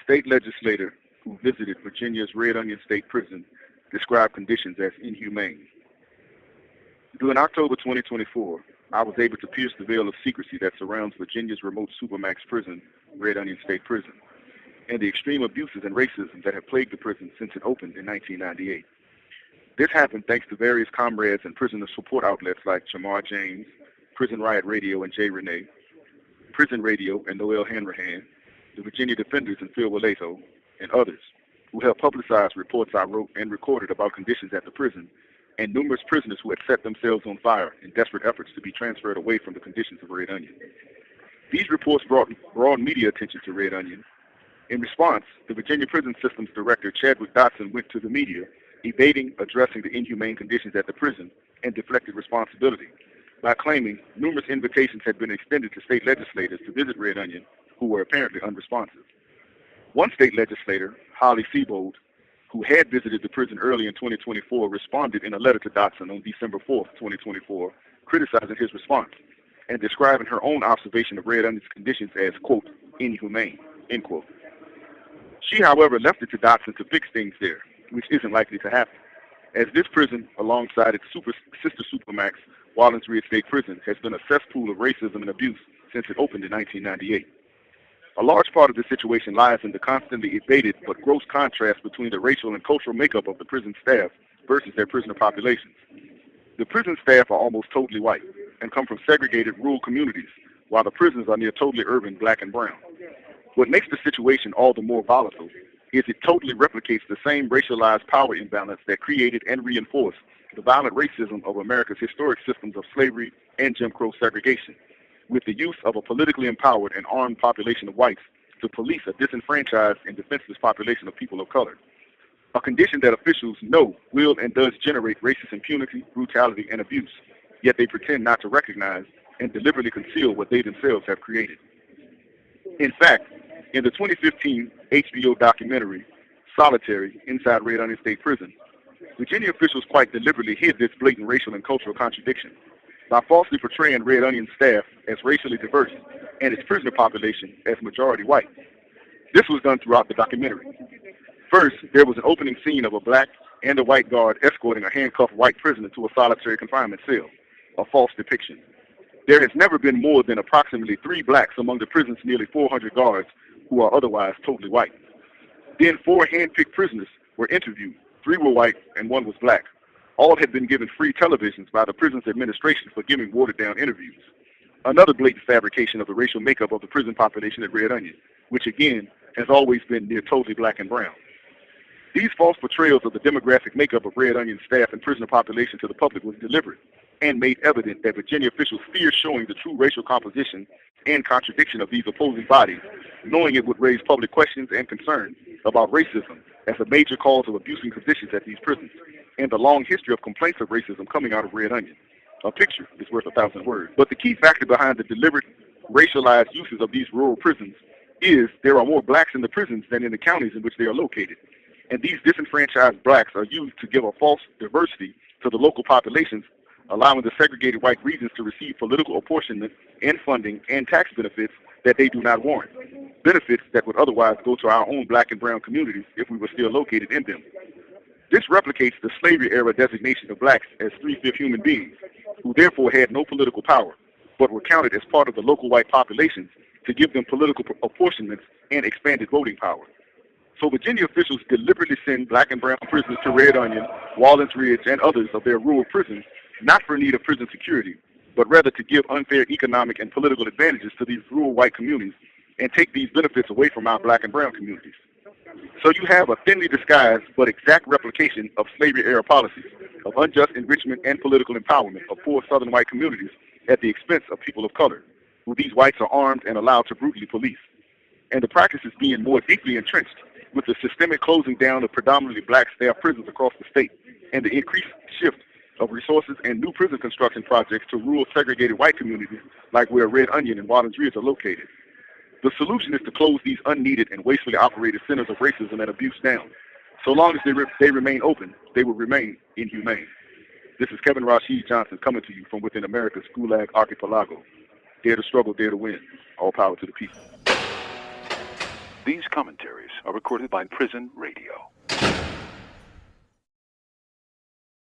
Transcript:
state legislator who visited Virginia's Red Onion State Prison described conditions as inhumane. During October 2024, I was able to pierce the veil of secrecy that surrounds Virginia's remote supermax prison, Red Onion State Prison, and the extreme abuses and racism that have plagued the prison since it opened in 1998. This happened thanks to various comrades and prisoner support outlets like Jamar James, Prison Riot Radio and Jay Renee, Prison Radio and Noel Hanrahan, the Virginia Defenders and Phil Waleto, and others, who helped publicize reports I wrote and recorded about conditions at the prison, and numerous prisoners who had set themselves on fire in desperate efforts to be transferred away from the conditions of Red Onion. These reports brought broad media attention to Red Onion. In response, the Virginia Prison Systems Director, Chadwick Dotson, went to the media, evading addressing the inhumane conditions at the prison, and deflected responsibility by claiming numerous invitations had been extended to state legislators to visit Red Onion who were apparently unresponsive. One state legislator, Holly Seabold, who had visited the prison early in 2024, responded in a letter to Dotson on December 4th, 2024, criticizing his response and describing her own observation of Red Onion's conditions as, quote, inhumane, end quote. She, however, left it to Dotson to fix things there, which isn't likely to happen, as this prison, alongside its sister supermax, Wallens Ridge State Prison, has been a cesspool of racism and abuse since it opened in 1998. A large part of the situation lies in the constantly evaded but gross contrast between the racial and cultural makeup of the prison staff versus their prisoner populations. The prison staff are almost totally white and come from segregated rural communities, while the prisons are near totally urban black and brown. What makes the situation all the more volatile is it totally replicates the same racialized power imbalance that created and reinforced the violent racism of America's historic systems of slavery and Jim Crow segregation, with the use of a politically empowered and armed population of whites to police a disenfranchised and defenseless population of people of color, a condition that officials know will and does generate racist impunity, brutality, and abuse, yet they pretend not to recognize and deliberately conceal what they themselves have created. In fact, in the 2015 HBO documentary, Solitary, Inside Red Onion State Prison, Virginia officials quite deliberately hid this blatant racial and cultural contradiction by falsely portraying Red Onion staff as racially diverse and its prisoner population as majority white. This was done throughout the documentary. First, there was an opening scene of a black and a white guard escorting a handcuffed white prisoner to a solitary confinement cell, a false depiction. There has never been more than approximately 3 blacks among the prison's nearly 400 guards who are otherwise totally white. Then 4 hand-picked prisoners were interviewed. 3 were white and 1 was black. All had been given free televisions by the prison's administration for giving watered-down interviews. Another blatant fabrication of the racial makeup of the prison population at Red Onion, which again has always been near totally black and brown. These false portrayals of the demographic makeup of Red Onion staff and prisoner population to the public was deliberate and made evident that Virginia officials feared showing the true racial composition and contradiction of these opposing bodies, knowing it would raise public questions and concerns about racism as a major cause of abusing conditions at these prisons, and the long history of complaints of racism coming out of Red Onion. A picture is worth 1,000 words. But the key factor behind the deliberate racialized uses of these rural prisons is there are more blacks in the prisons than in the counties in which they are located. And these disenfranchised blacks are used to give a false diversity to the local populations, allowing the segregated white regions to receive political apportionment and funding and tax benefits that they do not warrant, benefits that would otherwise go to our own black and brown communities if we were still located in them. This replicates the slavery-era designation of blacks as 3/5 human beings, who therefore had no political power, but were counted as part of the local white populations to give them political apportionments and expanded voting power. So Virginia officials deliberately send black and brown prisoners to Red Onion, Wallens Ridge, and others of their rural prisons, not for need of prison security, but rather to give unfair economic and political advantages to these rural white communities and take these benefits away from our black and brown communities. So you have a thinly disguised but exact replication of slavery-era policies of unjust enrichment and political empowerment of poor southern white communities at the expense of people of color, who these whites are armed and allowed to brutally police. And the practice is being more deeply entrenched with the systemic closing down of predominantly black staff prisons across the state and the increased shift of resources and new prison construction projects to rural segregated white communities like where Red Onion and Wallens Ridge are located. The solution is to close these unneeded and wastefully operated centers of racism and abuse down. So long as they remain open, they will remain inhumane. This is Kevin Rashid Johnson coming to you from within America's Gulag Archipelago. Dare to struggle, dare to win. All power to the people. These commentaries are recorded by Prison Radio.